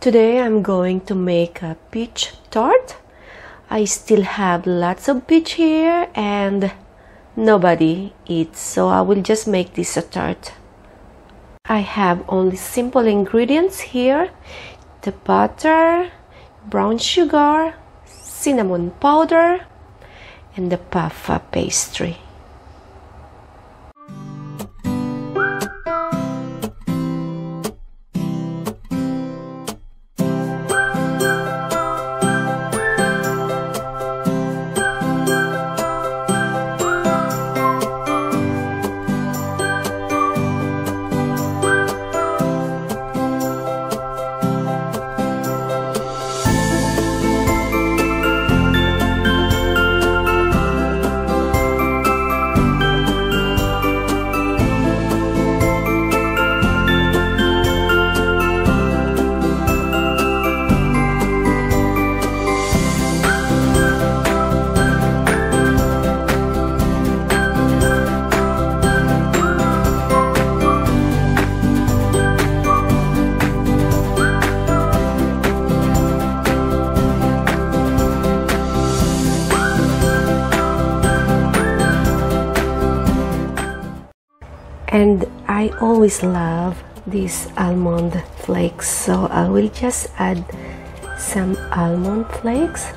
Today I'm going to make a peach tart. I still have lots of peach here and nobody eats, so I will just make this a tart. I have only simple ingredients here: the butter, brown sugar, cinnamon powder, and the puff pastry. And I always love these almond flakes, so I will just add some almond flakes.